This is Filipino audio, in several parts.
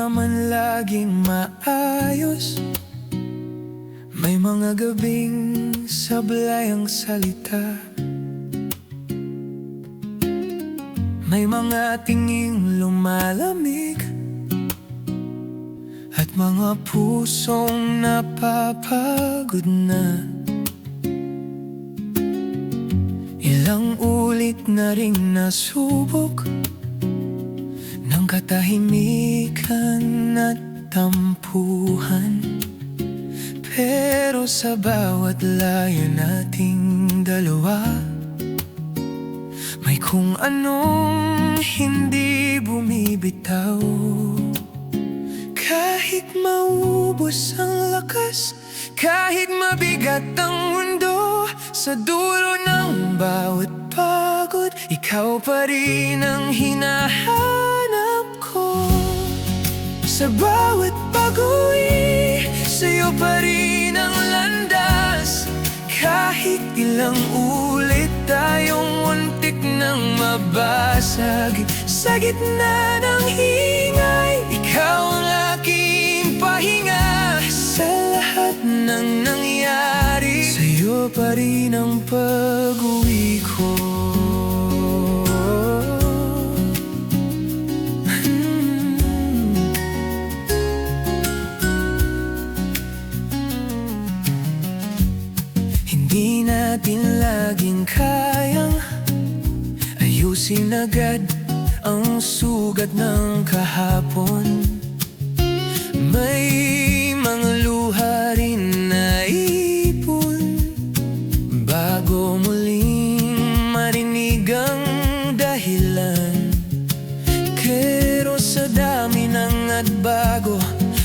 naman laging maayos. May mga gabing sablay ang salita, may mga tinging lumalamig, at mga pusong napapagod na. Ilang ulit na ring nasubok ng katahimikan at tampuhan, pero sa bawat layo nating dalawa, may kung anong hindi bumibitaw. Kahit maubos ang lakas, kahit mabigat ang mundo, sa dulo ng bawat pagod, ikaw pa rin ang hinahanap ko. Sa bawat pag-uwi, sa'yo pa rin ang landas. Kahit ilang ulit tayong muntik nang mabasag, sa gitna ng hingay, ikaw ang aking pahinga. Sa lahat ng nangyari, sa'yo pa rin ang pag-uwi ko. Hindi natin laging kayang ayusin agad ang sugat ng kahapon. May mga luha rin na ipon bago muling marinig ang dahilan. Pero sa dami ng at bago,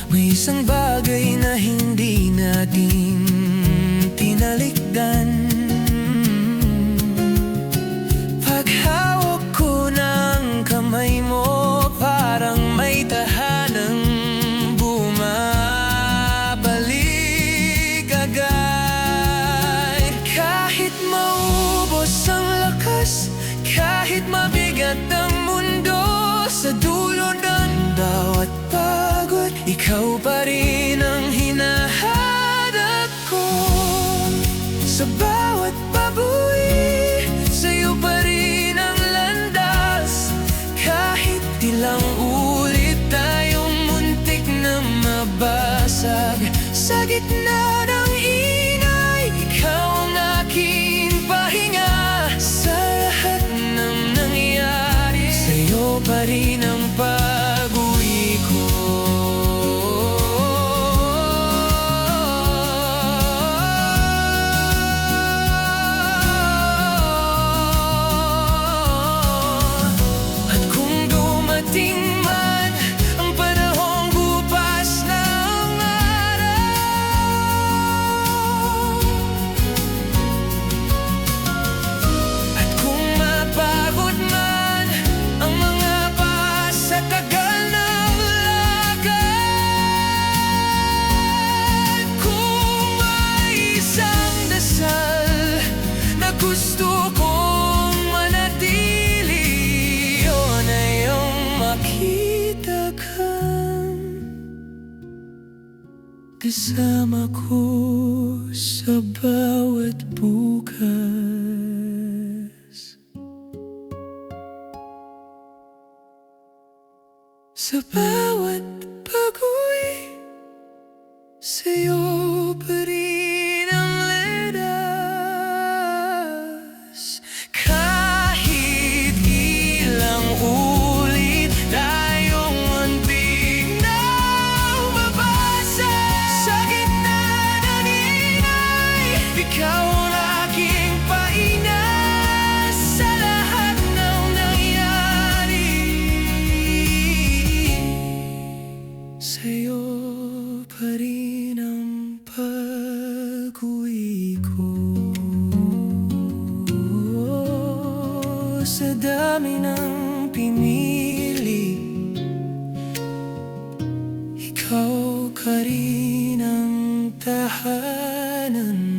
may isang bagay na hindi natin tinalikdan. Paghawak ko ng kamay mo, parang may tahanang bumabalik agad. Kahit maubos ang lakas, kahit mabigat ang mundo, sa dulo ng bawat pagod, ikaw pa rin ang hinahanap ko. Sa bawat pabuwi, sa'yo pa rin ang landas. Kahit ilang ulit tayong muntik na mabasag, sa gitna ng ingay, ikaw ang aking pahinga. Sa lahat ng nangyari, sa'yo pa rin ang pag-uwi ko. Gusto kong manatili, yun ay yung makita kang kasama ko sa bawat bukas. Sa bawat pag-uwi, sa'yo pa rin ang landas. Kahit ilang ulit tayong muntik na mabasag, sa gitna ng ingay, ikaw ang aking pahinga. Sa lahat ng nangyari, sa'yo pa rin ang pag-uwi ko. Sa dami ng pinili, ikaw ka rin ang tahanan